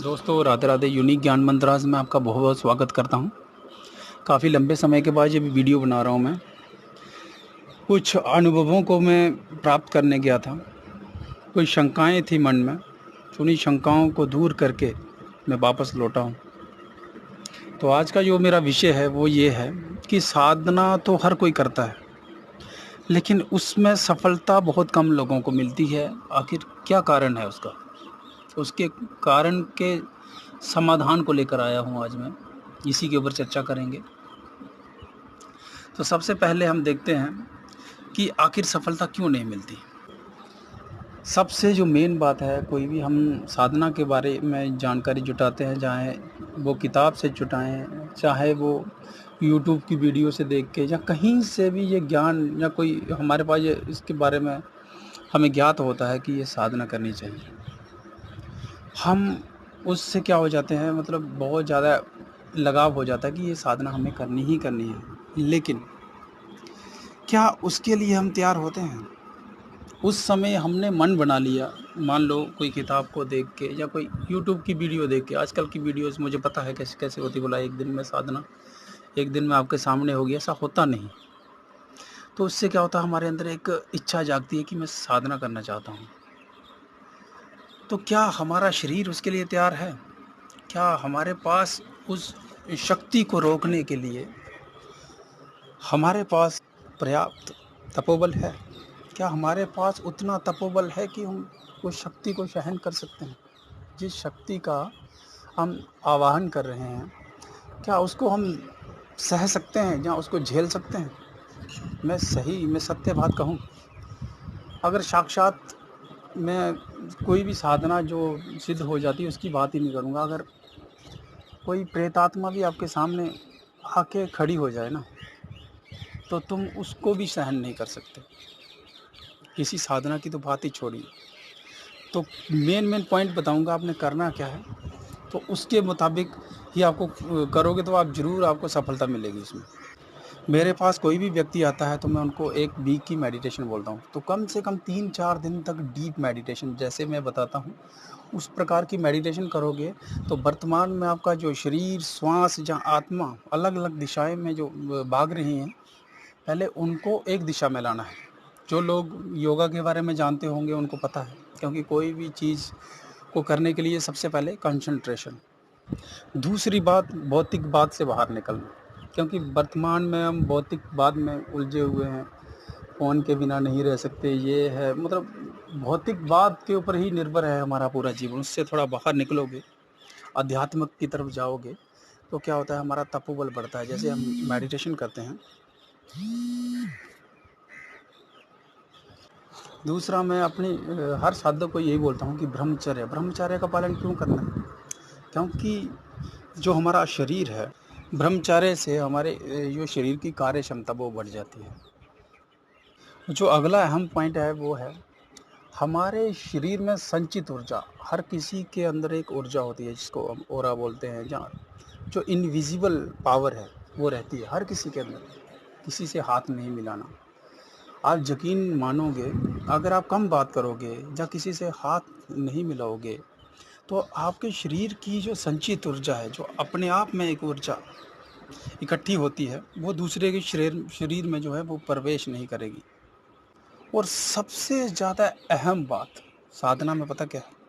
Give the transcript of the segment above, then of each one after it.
दोस्तों राधे राधे। यूनिक ज्ञान मंत्रास में आपका बहुत बहुत स्वागत करता हूं। काफ़ी लंबे समय के बाद ये वीडियो बना रहा हूं। मैं कुछ अनुभवों को मैं प्राप्त करने गया था। कुछ शंकाएं थी मन में, तो उन्हीं शंकाओं को दूर करके मैं वापस लौटा हूं। तो आज का जो मेरा विषय है वो ये है कि साधना तो हर कोई करता है, लेकिन उसमें सफलता बहुत कम लोगों को मिलती है। आखिर क्या कारण है उसका? उसके कारण के समाधान को लेकर आया हूँ आज मैं। इसी के ऊपर चर्चा करेंगे। तो सबसे पहले हम देखते हैं कि आखिर सफलता क्यों नहीं मिलती। सबसे जो मेन बात है, कोई भी हम साधना के बारे में जानकारी जुटाते हैं, चाहे वो किताब से जुटाएं, चाहे वो यूट्यूब की वीडियो से देख के, या कहीं से भी ये ज्ञान या कोई हमारे पास ये इसके बारे में हमें ज्ञात होता है कि ये साधना करनी चाहिए, हम उससे क्या हो जाते हैं, मतलब बहुत ज़्यादा लगाव हो जाता है कि ये साधना हमें करनी ही करनी है। लेकिन क्या उसके लिए हम तैयार होते हैं? उस समय हमने मन बना लिया, मान लो कोई किताब को देख के या कोई यूट्यूब की वीडियो देख के। आजकल की वीडियोस मुझे पता है कैसे कैसे होती, बोला एक दिन में साधना, एक दिन में आपके सामने होगी, ऐसा होता नहीं। तो उससे क्या होता है, हमारे अंदर एक इच्छा जागती है कि मैं साधना करना चाहता हूँ। तो क्या हमारा शरीर उसके लिए तैयार है? क्या हमारे पास उस शक्ति को रोकने के लिए हमारे पास पर्याप्त तपोबल है? क्या हमारे पास उतना तपोबल है कि हम उस शक्ति को सहन कर सकते हैं? जिस शक्ति का हम आवाहन कर रहे हैं, क्या उसको हम सह सकते हैं या उसको झेल सकते हैं? मैं सत्य बात कहूँ, अगर साक्षात मैं कोई भी साधना जो सिद्ध हो जाती है उसकी बात ही नहीं करूँगा, अगर कोई प्रेतात्मा भी आपके सामने आके खड़ी हो जाए ना, तो तुम उसको भी सहन नहीं कर सकते। किसी साधना की तो बात ही छोड़िए। तो मेन पॉइंट बताऊंगा आपने करना क्या है, तो उसके मुताबिक ही आपको करोगे तो आप ज़रूर, आपको सफलता मिलेगी इसमें। मेरे पास कोई भी व्यक्ति आता है तो मैं उनको एक वीक की मेडिटेशन बोलता हूँ। तो कम से कम 3-4 दिन तक डीप मेडिटेशन, जैसे मैं बताता हूँ उस प्रकार की मेडिटेशन करोगे, तो वर्तमान में आपका जो शरीर, श्वास या आत्मा अलग अलग दिशाएं में जो भाग रही हैं, पहले उनको एक दिशा में लाना है। जो लोग योगा के बारे में जानते होंगे उनको पता है, क्योंकि कोई भी चीज़ को करने के लिए सबसे पहले कंसंट्रेशन। दूसरी बात, भौतिक बात से बाहर निकलना, क्योंकि वर्तमान में हम भौतिकवाद में उलझे हुए हैं। फ़ोन के बिना नहीं रह सकते, ये है, मतलब भौतिकवाद के ऊपर ही निर्भर है हमारा पूरा जीवन। उससे थोड़ा बाहर निकलोगे, आध्यात्मिक की तरफ जाओगे, तो क्या होता है, हमारा तपोबल बढ़ता है। जैसे हम मेडिटेशन करते हैं। दूसरा, मैं अपनी हर साधक को यही बोलता हूँ कि ब्रह्मचर्य का पालन क्यों करना है? क्योंकि जो हमारा शरीर है, ब्रह्मचर्य से हमारे जो शरीर की कार्य क्षमता वो बढ़ जाती है। जो अगला अहम पॉइंट है वो है हमारे शरीर में संचित ऊर्जा। हर किसी के अंदर एक ऊर्जा होती है जिसको हम ओरा बोलते हैं, जहाँ जो इनविजिबल पावर है वो रहती है हर किसी के अंदर। किसी से हाथ नहीं मिलाना, आप यकीन मानोगे, अगर आप कम बात करोगे या किसी से हाथ नहीं मिलाओगे, तो आपके शरीर की जो संचित ऊर्जा है, जो अपने आप में एक ऊर्जा इकट्ठी होती है, वो दूसरे के शरीर में जो है वो प्रवेश नहीं करेगी। और सबसे ज़्यादा अहम बात साधना में पता क्या है?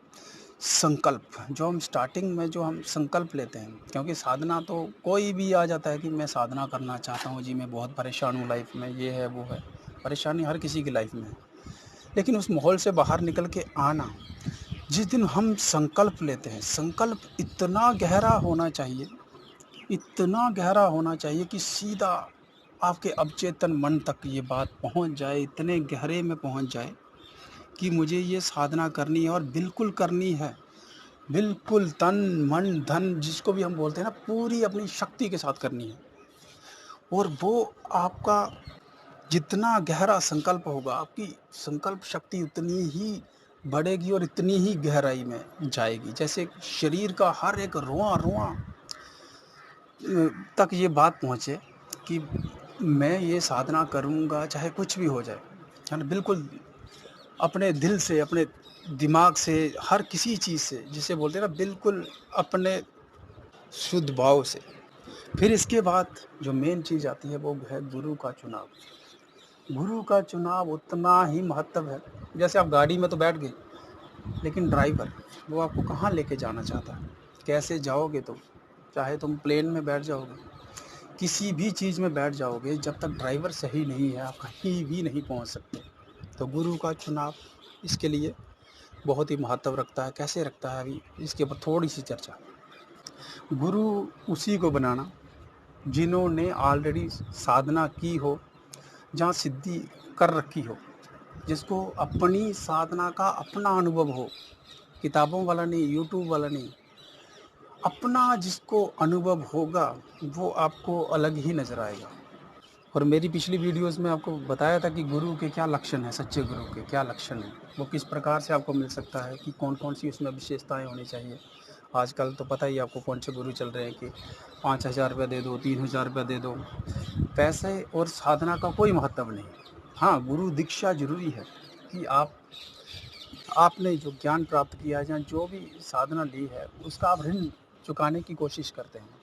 संकल्प। जो हम स्टार्टिंग में जो हम संकल्प लेते हैं, क्योंकि साधना तो कोई भी आ जाता है कि मैं साधना करना चाहता हूँ जी, मैं बहुत परेशान हूँ लाइफ में, ये है वो है। परेशानी हर किसी की लाइफ में है, लेकिन उस माहौल से बाहर निकल के आना, जिस दिन हम संकल्प लेते हैं, संकल्प इतना गहरा होना चाहिए, इतना गहरा होना चाहिए कि सीधा आपके अवचेतन मन तक ये बात पहुंच जाए, इतने गहरे में पहुंच जाए कि मुझे ये साधना करनी है और बिल्कुल करनी है। बिल्कुल तन मन धन, जिसको भी हम बोलते हैं ना, पूरी अपनी शक्ति के साथ करनी है। और वो आपका जितना गहरा संकल्प होगा, आपकी संकल्प शक्ति उतनी ही बढ़ेगी और इतनी ही गहराई में जाएगी। जैसे शरीर का हर एक रोआ रोआ तक ये बात पहुँचे कि मैं ये साधना करूँगा चाहे कुछ भी हो जाए, है ना। बिल्कुल अपने दिल से, अपने दिमाग से, हर किसी चीज़ से, जिसे बोलते हैं ना, बिल्कुल अपने शुद्ध भाव से। फिर इसके बाद जो मेन चीज़ आती है वो है गुरु का चुनाव। गुरु का चुनाव उतना ही महत्व है, जैसे आप गाड़ी में तो बैठ गए, लेकिन ड्राइवर वो आपको कहाँ लेके जाना चाहता है, कैसे जाओगे तुम। चाहे तुम प्लेन में बैठ जाओगे, किसी भी चीज़ में बैठ जाओगे, जब तक ड्राइवर सही नहीं है आप कहीं भी नहीं पहुंच सकते। तो गुरु का चुनाव इसके लिए बहुत ही महत्व रखता है। कैसे रखता है, अभी इसके ऊपर थोड़ी सी चर्चा। गुरु उसी को बनाना जिन्होंने ऑलरेडी साधना की हो, जहाँ सिद्धि कर रखी हो, जिसको अपनी साधना का अपना अनुभव हो, किताबों वाला नहीं, यूट्यूब वाला नहीं, अपना जिसको अनुभव होगा वो आपको अलग ही नज़र आएगा। और मेरी पिछली वीडियोस में आपको बताया था कि गुरु के क्या लक्षण हैं, सच्चे गुरु के क्या लक्षण हैं, वो किस प्रकार से आपको मिल सकता है, कि कौन कौन सी उसमें विशेषताएं होनी चाहिए। आजकल तो पता ही आपको कौन से गुरु चल रहे हैं कि 5,000 रुपये दे दो, 3,000 रुपये दे दो। पैसे और साधना का कोई महत्व नहीं। हाँ, गुरु दीक्षा जरूरी है कि आपने जो ज्ञान प्राप्त किया है, या जो भी साधना ली है, उसका आप ऋण चुकाने की कोशिश करते हैं।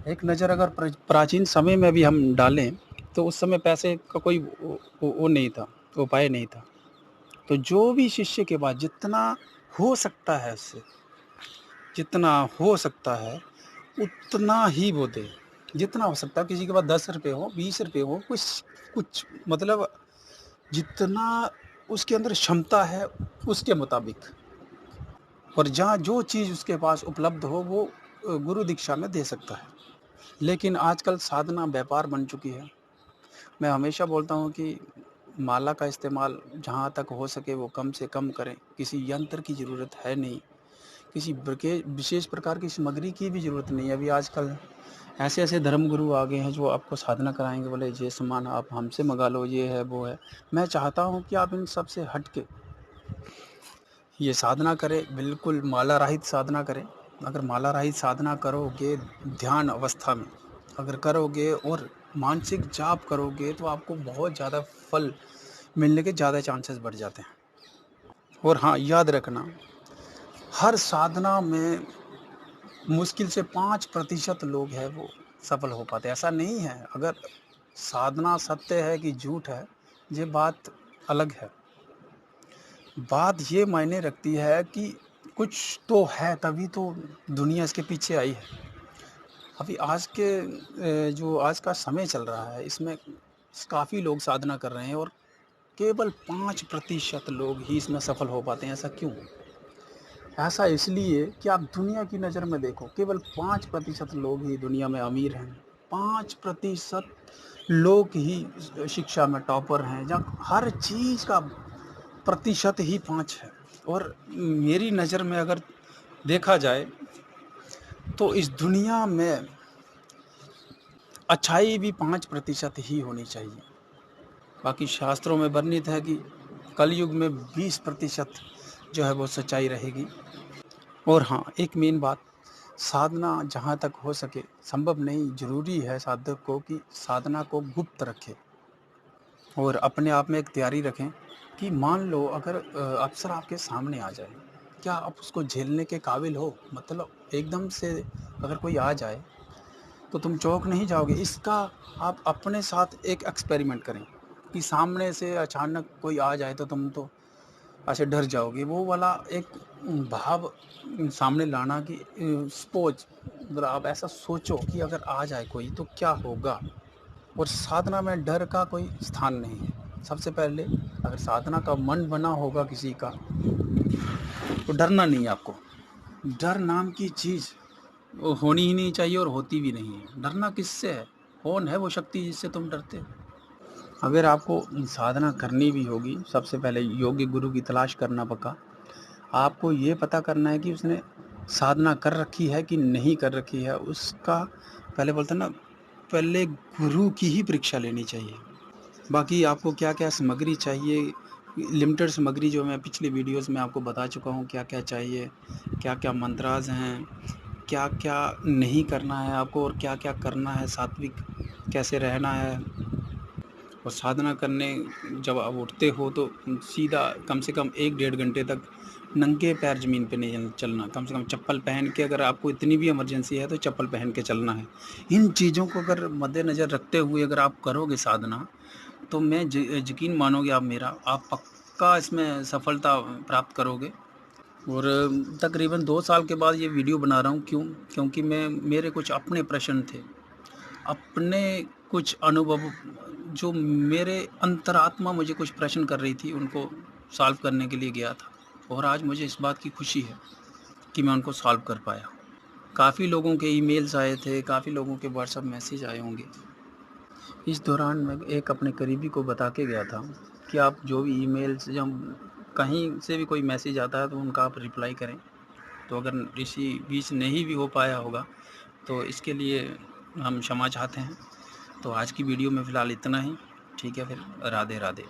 एक नज़र अगर प्राचीन समय में भी हम डालें तो उस समय पैसे का कोई वो नहीं था, उपाय नहीं था। तो जो भी शिष्य के पास जितना हो सकता है, उससे जितना हो सकता है उतना ही वो दे। जितना हो सकता है, किसी के पास 10 रुपये हो, 20 रुपये हो, कुछ कुछ मतलब जितना उसके अंदर क्षमता है उसके मुताबिक, और जहाँ जो चीज़ उसके पास उपलब्ध हो वो गुरु दीक्षा में दे सकता है। लेकिन आजकल साधना व्यापार बन चुकी है। मैं हमेशा बोलता हूँ कि माला का इस्तेमाल जहाँ तक हो सके वो कम से कम करें। किसी यंत्र की ज़रूरत है नहीं, किसी विशेष प्रकार की सामग्री की भी ज़रूरत नहीं है। अभी आजकल ऐसे ऐसे धर्मगुरु आ गए हैं जो आपको साधना कराएंगे, बोले ये सामान आप हमसे मंगा लो, ये है वो है। मैं चाहता हूँ कि आप इन सब से हट के ये साधना करें, बिल्कुल माला रहित साधना करें। अगर माला रहित साधना करोगे, ध्यान अवस्था में अगर करोगे और मानसिक जाप करोगे, तो आपको बहुत ज़्यादा फल मिलने के ज़्यादा चांसेस बढ़ जाते हैं। और हाँ, याद रखना, हर साधना में मुश्किल से 5% लोग हैं वो सफल हो पाते हैं। ऐसा नहीं है, अगर साधना सत्य है कि झूठ है, ये बात अलग है। बात ये मायने रखती है कि कुछ तो है, तभी तो दुनिया इसके पीछे आई है। अभी आज के जो आज का समय चल रहा है, इसमें काफ़ी लोग साधना कर रहे हैं और केवल 5% लोग ही इसमें सफल हो पाते हैं। ऐसा क्यों? ऐसा इसलिए कि आप दुनिया की नज़र में देखो, केवल 5% लोग ही दुनिया में अमीर हैं। 5% लोग ही शिक्षा में टॉपर हैं, जहाँ हर चीज़ का प्रतिशत ही 5 है। और मेरी नज़र में अगर देखा जाए तो इस दुनिया में अच्छाई भी 5% ही होनी चाहिए। बाकी शास्त्रों में वर्णित है कि कलयुग में 20% जो है वो सच्चाई रहेगी। और हाँ, एक मेन बात, साधना जहाँ तक हो सके, संभव नहीं, ज़रूरी है साधक को कि साधना को गुप्त रखे और अपने आप में एक तैयारी रखें कि मान लो अगर अवसर आपके सामने आ जाए, क्या आप उसको झेलने के काबिल हो? मतलब एकदम से अगर कोई आ जाए तो तुम चौंक नहीं जाओगे। इसका आप अपने साथ एक एक्सपेरिमेंट करें कि सामने से अचानक कोई आ जाए तो तुम तो ऐसे डर जाओगे। वो वाला एक भाव सामने लाना कि सपोज, मतलब आप ऐसा सोचो कि अगर आ जाए कोई तो क्या होगा। और साधना में डर का कोई स्थान नहीं है। सबसे पहले, अगर साधना का मन बना होगा किसी का, तो डरना नहीं है आपको। डर नाम की चीज़ वो होनी ही नहीं चाहिए और होती भी नहीं है। डरना किससे है? कौन है वो शक्ति जिससे तुम डरते हो? अगर आपको साधना करनी भी होगी, सबसे पहले योग्य गुरु की तलाश करना पक्का। आपको ये पता करना है कि उसने साधना कर रखी है कि नहीं कर रखी है। उसका पहले बोलते हैं ना, पहले गुरु की ही परीक्षा लेनी चाहिए। बाकी आपको क्या क्या सामग्री चाहिए, लिमिटेड सामग्री जो मैं पिछली वीडियोस में आपको बता चुका हूँ क्या क्या चाहिए, क्या क्या मंत्रास हैं, क्या क्या नहीं करना है आपको और क्या क्या करना है, सात्विक कैसे रहना है। और साधना करने जब आप उठते हो तो सीधा कम से कम 1 डेढ़ घंटे तक नंगे पैर ज़मीन पे नहीं चलना, कम से कम चप्पल पहन के, अगर आपको इतनी भी इमरजेंसी है तो चप्पल पहन के चलना है। इन चीज़ों को अगर मद्देनज़र रखते हुए अगर आप करोगे साधना, तो मैं यकीन मानोगे आप मेरा, आप पक्का इसमें सफलता प्राप्त करोगे। और तकरीबन 2 साल के बाद ये वीडियो बना रहा हूँ, क्यों? क्योंकि मेरे कुछ अपने प्रश्न थे, अपने कुछ अनुभव जो मेरे अंतरात्मा मुझे कुछ प्रश्न कर रही थी, उनको सॉल्व करने के लिए गया था। और आज मुझे इस बात की खुशी है कि मैं उनको सॉल्व कर पाया। काफ़ी लोगों के ईमेल्स आए थे, काफ़ी लोगों के व्हाट्सएप मैसेज आए होंगे। इस दौरान मैं एक अपने करीबी को बता के गया था कि आप जो भी ईमेल्स या कहीं से भी कोई मैसेज आता है तो उनका आप रिप्लाई करें। तो अगर इसी बीच नहीं भी हो पाया होगा तो इसके लिए हम क्षमा चाहते हैं। तो आज की वीडियो में फ़िलहाल इतना ही। ठीक है फिर, राधे राधे।